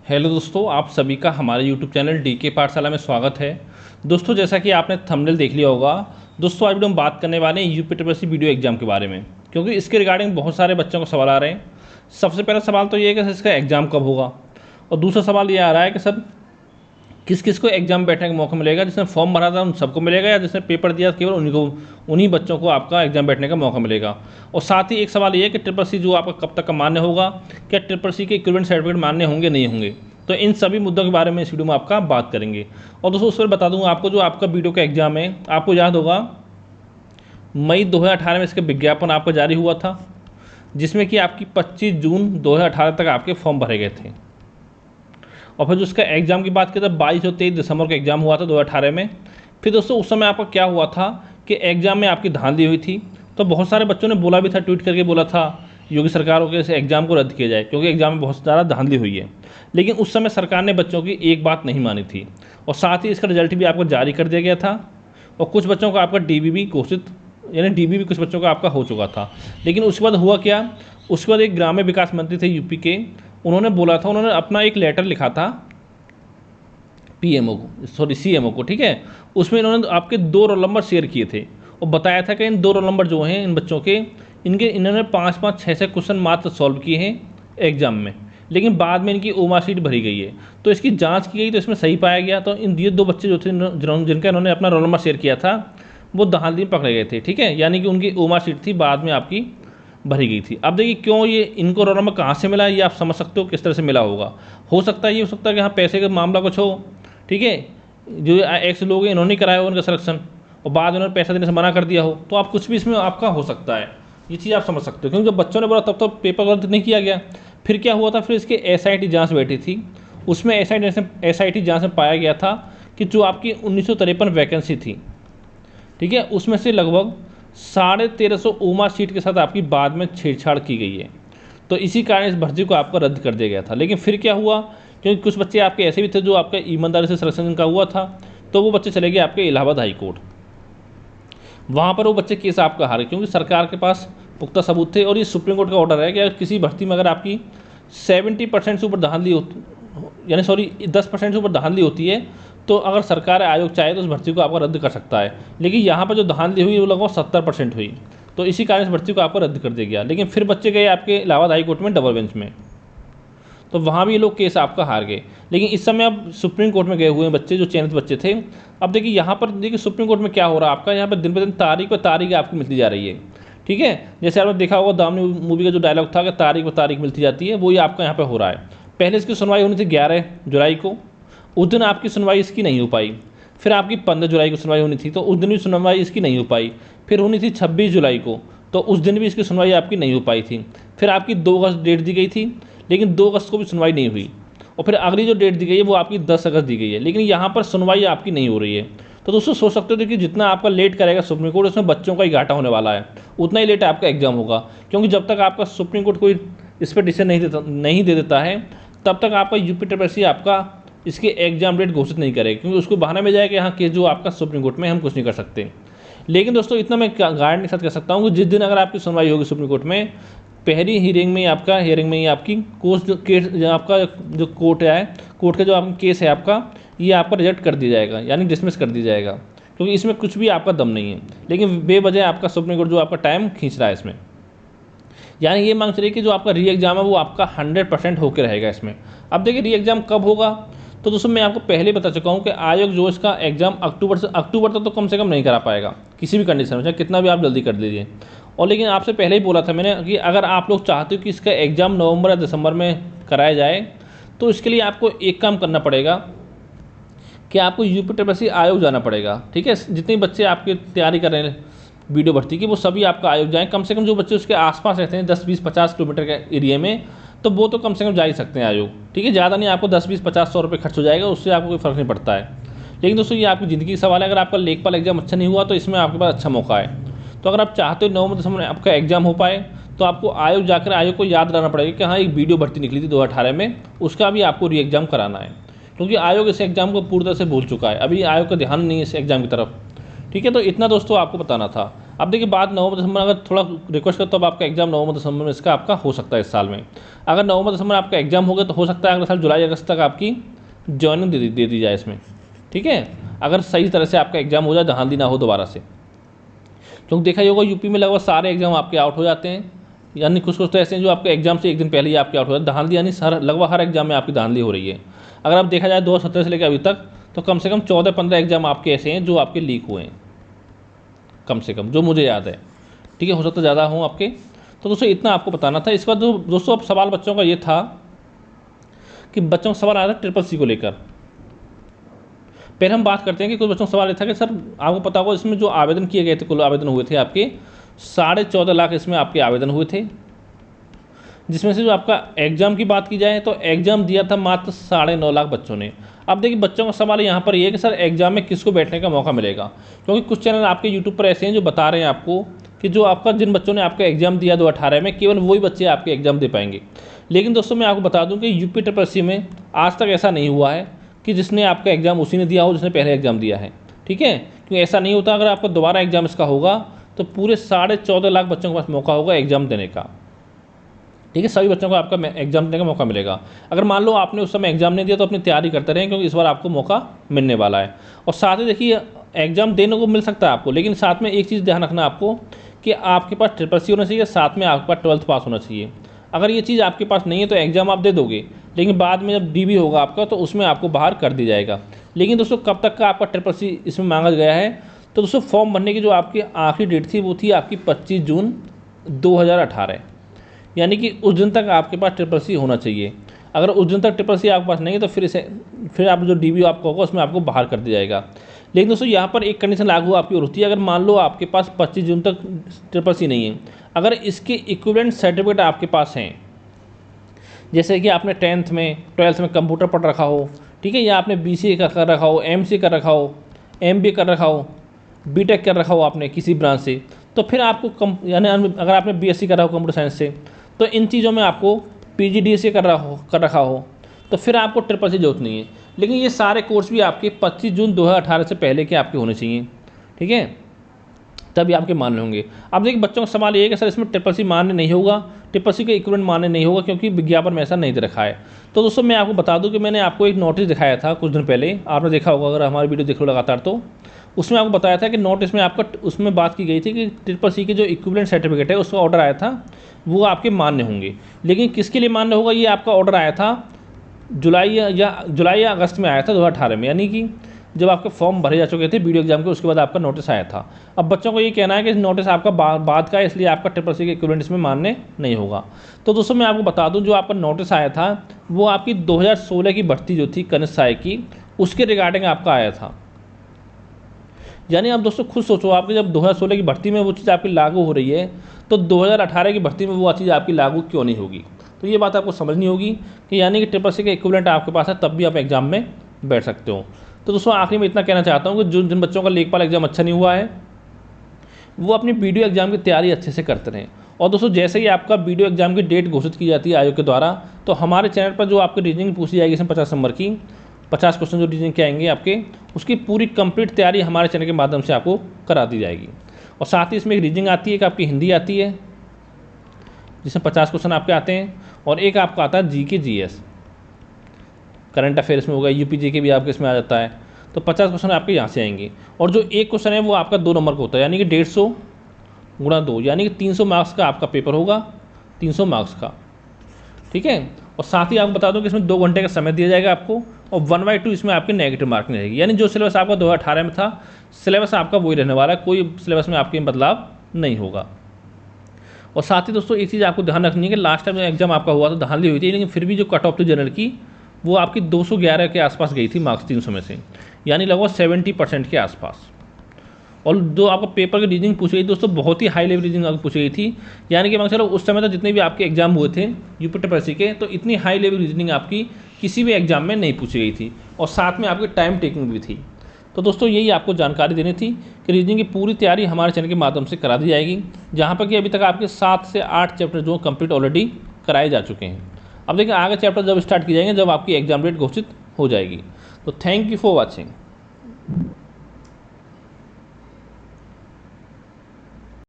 Hello दोस्तों, आप सभी का हमारे यूट्यूब चैनल डीके पाठशाला में स्वागत है। दोस्तों, जैसा कि आपने थंबनेल देख लिया होगा, दोस्तों आज वीडियो हम बात करने वाले हैं यूपीटीसीएस वीडियो एग्जाम के बारे में, क्योंकि इसके रिगार्डिंग बहुत सारे बच्चों को सवाल आ रहे हैं। सबसे पहला सवाल तो ये है कि सर इसका एग्ज़ाम कब होगा, और दूसरा सवाल ये आ रहा है कि सर किस किस को एग्जाम बैठने का मौका मिलेगा। जिसने फॉर्म भरा था उन सबको मिलेगा, या जिसने पेपर दिया केवल उन्हीं बच्चों को आपका एग्जाम बैठने का मौका मिलेगा। और साथ ही एक सवाल ये है कि ट्रिपल सी जो आपका कब तक का मान्य होगा, क्या ट्रिपल सी के इक्विवेलेंट सर्टिफिकेट मान्य होंगे नहीं होंगे। तो इन सभी मुद्दों के बारे में इस वीडियो में आपका बात करेंगे। और दोस्तों उस पर बता दूंगा आपको, जो आपका वीडियो का एग्जाम है, आपको याद होगा मई 2018 में इसका विज्ञापन आपका जारी हुआ था, जिसमें कि आपकी 25 जून 2018 तक आपके फॉर्म भरे गए थे। और फिर जो इसका एग्ज़ाम की बात करें तो 22 और 23 दिसंबर का एग्ज़ाम हुआ था 2018 में। फिर दोस्तों उस समय आपका क्या हुआ था कि एग्ज़ाम में आपकी धांधली हुई थी। तो बहुत सारे बच्चों ने बोला भी था, ट्वीट करके बोला था योगी सरकार को कि इस एग्ज़ाम को रद्द किया जाए, क्योंकि एग्ज़ाम में बहुत ज़्यादा धांधली हुई है। लेकिन उस समय सरकार ने बच्चों की एक बात नहीं मानी थी, और साथ ही इसका रिजल्ट भी आपको जारी कर दिया गया था। और कुछ बच्चों का आपका डीबी भी घोषित, यानी डीबी भी कुछ बच्चों का आपका हो चुका था। लेकिन उसके बाद हुआ क्या, उसके बाद एक ग्राम्य विकास मंत्री थे यूपी के, उन्होंने बोला था, उन्होंने अपना एक लेटर लिखा था सीएमओ को, ठीक है। उसमें इन्होंने आपके 2 रोल नंबर शेयर किए थे और बताया था कि इन 2 रोल नंबर जो हैं इन बच्चों के, इन्होंने 5-5, 6-6 क्वेश्चन मात्र सॉल्व किए हैं एग्जाम में, लेकिन बाद में इनकी ओमार शीट भरी गई है। तो इसकी जांच की गई तो इसमें सही पाया गया। तो इन ये 2 बच्चे जो थे जिनका इन्होंने अपना रोल नंबर शेयर किया था, वो धांधली में पकड़े गए थे, ठीक है। यानी कि उनकी ओमार शीट थी बाद में आपकी भरी गई थी। अब देखिए क्यों ये इनको रोल नंबर कहाँ से मिला, ये आप समझ सकते हो किस तरह से मिला होगा। हो सकता है ये हो सकता है कि हाँ पैसे का मामला कुछ हो, ठीक है। जो एक्स लोग हैं इन्होंने कराया हो उनका सिलेक्शन, और बाद में उन्होंने पैसा देने से मना कर दिया हो, तो आप कुछ भी इसमें आपका हो सकता है। ये चीज़ आप समझ सकते हो, क्योंकि जब बच्चों ने बोला तब तो पेपर रद्द नहीं किया गया। फिर क्या हुआ था, फिर इसके एसआईटी जांच बैठी थी। उसमें एसआईटी जांच में पाया गया था कि जो आपकी 1953 वैकेंसी थी, ठीक है, उसमें से लगभग 1350 ओमार सीट के साथ आपकी बाद में छेड़छाड़ की गई है। तो इसी कारण इस भर्ती को आपका रद्द कर दिया गया था। लेकिन फिर क्या हुआ, क्योंकि कुछ बच्चे आपके ऐसे भी थे जो आपका ईमानदारी से सिलेक्शन का हुआ था, तो वो बच्चे चले गए आपके इलाहाबाद हाई कोर्ट। वहाँ पर वो बच्चे केस आपका हारे, क्योंकि सरकार के पास पुख्ता सबूत थे। और ये सुप्रीम कोर्ट का ऑर्डर है कि अगर किसी भर्ती में अगर आपकी 70% से ऊपर धांधली होती, यानी 10% से ऊपर धांधली होती है, तो अगर सरकार आयोग चाहे तो उस भर्ती को आपको रद्द कर सकता है। लेकिन यहाँ पर जो धांधली हुई वो लगभग 70% हुई, तो इसी कारण इस भर्ती को आपको रद्द कर दिया गया। लेकिन फिर बच्चे गए आपके इलाहाबाद हाई कोर्ट में डबल बेंच में, तो वहाँ भी ये लोग केस आपका हार गए। लेकिन इस समय अब सुप्रीम कोर्ट में गए हुए हैं बच्चे, जो चयनित बच्चे थे। अब देखिए यहाँ पर देखिए सुप्रीम कोर्ट में क्या हो रहा है आपका, यहाँ पर दिन ब दिन तारीख पर तारीख आपकी मिलती जा रही है, ठीक है। जैसे आपने देखा होगा दामनी मूवी का जो डायलॉग था कि तारीख पर तारीख मिलती जाती है, वो ही आपका यहाँ पर हो रहा है। पहले इसकी सुनवाई होनी थी 11 जुलाई को, उस दिन आपकी सुनवाई इसकी नहीं हो पाई। फिर आपकी 15 जुलाई को सुनवाई होनी थी, तो उस दिन भी सुनवाई इसकी नहीं हो पाई। फिर होनी थी 26 जुलाई को, तो उस दिन भी इसकी सुनवाई आपकी नहीं हो पाई थी। फिर आपकी 2 अगस्त डेट दी गई थी, लेकिन 2 अगस्त को भी सुनवाई नहीं हुई। और फिर अगली जो डेट दी गई है वो आपकी 10 अगस्त दी गई है, लेकिन यहाँ पर सुनवाई आपकी नहीं हो रही है। तो दोस्तों सोच सकते हो कि जितना आपका लेट करेगा सुप्रीम कोर्ट, उसमें बच्चों का ही घाटा होने वाला है, उतना ही लेट आपका एग्जाम होगा। क्योंकि जब तक आपका सुप्रीम कोर्ट कोई इस पर डिसीजन नहीं दे देता है, तब तक आपका यूपीटीसीएस आपका इसके एग्जाम डेट घोषित नहीं करेगा, क्योंकि उसको बहाना में जाएगा कि हाँ केस जो आपका सुप्रीम कोर्ट में हम कुछ नहीं कर सकते। लेकिन दोस्तों इतना मैं गारंटी के साथ कह सकता हूँ कि जिस दिन अगर आपकी सुनवाई होगी सुप्रीम कोर्ट में, पहली हियरिंग में ही आपकी आपका जो कोर्ट है, कोर्ट का जो आपका केस है आपका, ये आपका रिजेक्ट कर दिया जाएगा, यानी डिसमिस कर दिया जाएगा, क्योंकि इसमें कुछ भी आपका दम नहीं है। लेकिन बेवजह आपका सुप्रीम कोर्ट जो आपका टाइम खींच रहा है इसमें, यानी ये मांग चलिए कि जो आपका री एग्ज़ाम है वो आपका 100% होकर रहेगा इसमें। अब देखिए री एग्ज़ाम कब होगा, तो दोस्तों मैं आपको पहले बता चुका हूँ कि आयोग जो इसका एग्ज़ाम अक्टूबर तक तो कम से कम नहीं करा पाएगा किसी भी कंडीशन में, चाहे कितना भी आप जल्दी कर लीजिए। और लेकिन आपसे पहले ही बोला था मैंने कि अगर आप लोग चाहते हो कि इसका एग्ज़ाम नवंबर या दिसंबर में कराया जाए, तो इसके लिए आपको एक काम करना पड़ेगा कि आपको यूपीटीसीएस आयोग जाना पड़ेगा, ठीक है। जितने बच्चे आपकी तैयारी कर रहे हैं वीडियो भर्ती की, वो सभी आपका आयोग जाएँ। कम से कम जो बच्चे उसके आसपास रहते हैं 10, 20, 50 किलोमीटर के एरिया में, तो वो तो कम से कम जा ही सकते हैं आयोग, ठीक है। ज़्यादा नहीं, आपको 10, 20, 50, 100 रुपये खर्च हो जाएगा, उससे आपको कोई फ़र्क नहीं पड़ता है। लेकिन दोस्तों ये आपकी ज़िंदगी का सवाल है। अगर आपका लेखपाल एग्जाम अच्छा नहीं हुआ तो इसमें आपके पास अच्छा मौका है। तो अगर आप चाहते हो नवंबर दिसंबर में आपका एग्जाम हो पाए, तो आपको आयोग जाकर आयोग को याद रहना पड़ेगा कि हाँ एक वीडियो भर्ती निकली थी 2018 में, उसका भी आपको री एग्ज़ाम कराना है, क्योंकि आयोग इस एग्ज़ाम को पूरी तरह से भूल चुका है। अभी आयोग का ध्यान नहीं है इस एग्ज़ाम की तरफ, ठीक है। तो इतना दोस्तों आपको बताना था। अब देखिए बात नवंबर दिसंबर, अगर थोड़ा रिक्वेस्ट करता तो आपका एग्जाम नवंबर दिसंबर में इसका आपका हो सकता है इस साल में। अगर नवंबर दिसंबर आपका एग्जाम हो गया तो हो सकता है अगले साल जुलाई अगस्त तक आपकी ज्वाइनिंग दे दी जाए इसमें, ठीक है, अगर सही तरह से आपका एग्जाम हो जाए, धांधली ना हो दोबारा से। क्योंकि देखा ही होगा यूपी में लगभग सारे एग्जाम आपके आउट हो जाते हैं, यानी कुछ कुछ तो ऐसे हैं जो आपके एग्जाम से एक दिन पहले ही आपके आउट हो जाते हैं। धांधली यानी लगभग हर एग्जाम में आपकी धांधली हो रही है। अगर आप देखा जाए 2017 से लेकर अभी तक तो कम से कम 14-15 एग्जाम आपके ऐसे हैं जो आपके लीक हुए हैं, कम से कम जो मुझे याद है, ठीक है, हो सकता ज़्यादा हों आपके। तो दोस्तों इतना आपको बताना था। इसके बाद दोस्तों अब सवाल बच्चों का ये था कि बच्चों का सवाल आया था CCC को लेकर। पहले हम बात करते हैं कि कुछ बच्चों का सवाल ये था कि सर आपको पता होगा इसमें जो आवेदन किए गए थे, कुल आवेदन हुए थे आपके 14.5 लाख इसमें आपके आवेदन हुए थे, जिसमें से जो आपका एग्ज़ाम की बात की जाए तो एग्ज़ाम दिया था मात्र 9.5 लाख बच्चों ने। अब देखिए बच्चों का सवाल यहाँ पर ये है कि सर एग्ज़ाम में किसको बैठने का मौका मिलेगा, क्योंकि कुछ चैनल आपके यूट्यूब पर ऐसे हैं जो बता रहे हैं आपको कि जो आपका जिन बच्चों ने आपका एग्ज़ाम दिया 2018 में केवल वही बच्चे आपके एग्ज़ाम दे पाएंगे। लेकिन दोस्तों मैं आपको बता दूं कि UPSSC में आज तक ऐसा नहीं हुआ है कि जिसने आपका एग्ज़ाम उसी ने दिया हो जिसने पहले एग्ज़ाम दिया है, ठीक है, क्योंकि ऐसा नहीं होता। अगर आपका दोबारा एग्ज़ाम इसका होगा तो पूरे 14.5 लाख बच्चों के पास मौका होगा एग्ज़ाम देने का, ठीक है, सभी बच्चों को आपका एग्जाम देने का मौका मिलेगा। अगर मान लो आपने उस समय एग्जाम नहीं दिया तो अपनी तैयारी करते रहें, क्योंकि इस बार आपको मौका मिलने वाला है। और साथ ही देखिए एग्जाम देने को मिल सकता है आपको, लेकिन साथ में एक चीज़ ध्यान रखना आपको कि आपके पास CCC होना चाहिए, साथ में आपके पास 12th पास होना चाहिए। अगर ये चीज़ आपके पास नहीं है तो एग्ज़ाम आप दे दोगे, लेकिन बाद में जब DB होगा आपका तो उसमें आपको बाहर कर दिया जाएगा। लेकिन दोस्तों कब तक का आपका CCC इसमें मांगा गया है, तो दोस्तों फॉर्म भरने की जो आपकी आखिरी डेट थी वो थी आपकी 25 जून 2018, यानी कि उस दिन तक आपके पास CCC होना चाहिए। अगर उस दिन तक CCC आपके पास नहीं है तो फिर आप जो DB आपको होगा उसमें आपको बाहर कर दिया जाएगा। लेकिन दोस्तों यहाँ पर एक कंडीशन लागू आपकी और होती है, अगर मान लो आपके पास 25 जून तक CCC नहीं है, अगर इसके इक्विवेलेंट सर्टिफिकेट आपके पास हैं, जैसे कि आपने 10th में 12th में कंप्यूटर पढ़ रखा हो, ठीक है, या आपने BCA कर रखा हो, MCA कर रखा हो, MBA कर रखा हो, BTech कर रखा हो आपने किसी ब्रांच से, तो फिर आपको यानी अगर आपने BSc कर रहा हो कंप्यूटर साइंस से, तो इन चीज़ों में आपको PGDCA कर रखा हो तो फिर आपको CCC जरूरत नहीं है। लेकिन ये सारे कोर्स भी आपके 25 जून 2018 से पहले के आपके होने चाहिए, ठीक है, तभी आपके मान्य होंगे। अब देखिए बच्चों का सवाल ये है कि सर इसमें CCC मान्य नहीं होगा, CCC का इक्विवेलेंट मान्य नहीं होगा क्योंकि विज्ञापन में ऐसा नहीं दे रखा है। तो दोस्तों मैं आपको बता दूं कि मैंने आपको एक नोटिस दिखाया था कुछ दिन पहले, आपने देखा होगा अगर हमारी वीडियो देख लो लगातार, तो उसमें आपको बताया था कि नोटिस में आपका उसमें बात की गई थी कि CCC के जो इक्विवेलेंट सर्टिफिकेट है उसका ऑर्डर आया था वो आपके मान्य होंगे। लेकिन किसके लिए मान्य होगा, ये आपका ऑर्डर आया था जुलाई या अगस्त में आया था 2018 में, यानी कि जब आपके फॉर्म भरे जा चुके थे वीडियो एग्जाम के, उसके बाद आपका नोटिस आया था। अब बच्चों को ये कहना है कि नोटिस आपका बाद का है, इसलिए आपका CCC के इक्विवेलेंट इसमें मान्य नहीं होगा। तो दोस्तों मैं आपको बता दूं जो आपका नोटिस आया था वो आपकी 2016 की भर्ती जो थी कनिष्ठ सहायक की, उसके रिगार्डिंग आपका आया था। यानी आप दोस्तों खुद सोचो, आपकी जब 2016 की भर्ती में वो चीज़ आपकी लागू हो रही है तो 2018 की भर्ती में वो चीज़ आपकी लागू क्यों नहीं होगी। तो ये बात आपको समझनी होगी कि यानी कि CCC का इक्विवेलेंट आपके पास है तब भी आप एग्जाम में बैठ सकते हो। तो दोस्तों आखिरी में इतना कहना चाहता हूँ कि जिन बच्चों का लेखपाल एग्जाम अच्छा नहीं हुआ है वो अपनी वीडियो एग्जाम की तैयारी अच्छे से करते रहें। और दोस्तों जैसे ही आपका वीडियो एग्जाम की डेट घोषित की जाती है आयोग के द्वारा, तो हमारे चैनल पर जो आपकी रीजनिंग पूछी जाएगी इसमें 50 नंबर की 50 क्वेश्चन जो रीजनिंग के आएंगे आपके, उसकी पूरी कंप्लीट तैयारी हमारे चैनल के माध्यम से आपको करा दी जाएगी। और साथ ही इसमें एक रीजनिंग आती है, एक आपकी हिंदी आती है जिसमें 50 क्वेश्चन आपके आते हैं, और एक आपका आता है GK GS करंट अफेयर्स में होगा, UP GK भी आपके इसमें आ जाता है। तो 50 क्वेश्चन आपके यहाँ से आएंगे, और जो एक क्वेश्चन है वो आपका 2 नंबर का होता है, यानी कि 150 गुणा 2, यानी कि 300 मार्क्स का आपका पेपर होगा, 300 मार्क्स का, ठीक है। और साथ ही आपको बता दूं कि इसमें 2 घंटे का समय दिया जाएगा आपको, और 1/2 इसमें आपकी नेगेटिव मार्किंग रहेगी, यानी जो सिलेबस आपका 2018 में था सिलेबस आपका वही रहने वाला है, कोई सिलेबस में आपके बदलाव नहीं होगा। और साथ ही दोस्तों एक चीज़ आपको ध्यान रखनी है कि लास्ट टाइम एग्जाम आपका हुआ था धांधली हुई थी, लेकिन फिर भी जो कट ऑफ थी जनरल की वो आपकी 211 के आसपास गई थी मार्क्स 300 में से, यानी लगभग 70% के आसपास। और जो आपका पेपर की रीजनिंग पूछी गई दोस्तों बहुत ही हाई लेवल रीजनिंग पूछी गई थी, यानी कि मैं चलो उस समय तक जितने भी आपके एग्जाम हुए थे UPSSC के, तो इतनी हाई लेवल रीजनिंग आपकी किसी भी एग्जाम में नहीं पूछी गई थी, और साथ में आपकी टाइम टेकिंग भी थी। तो दोस्तों यही आपको जानकारी देनी थी कि रीजनिंग की पूरी तैयारी हमारे चैनल के माध्यम से करा दी जाएगी, जहाँ पर कि अभी तक आपके 7 से 8 चैप्टर जो कंप्लीट ऑलरेडी कराए जा चुके हैं। अब देखिए आगे चैप्टर जब स्टार्ट किए जाएंगे जब आपकी एग्जाम डेट घोषित हो जाएगी। तो थैंक यू फॉर वॉचिंग।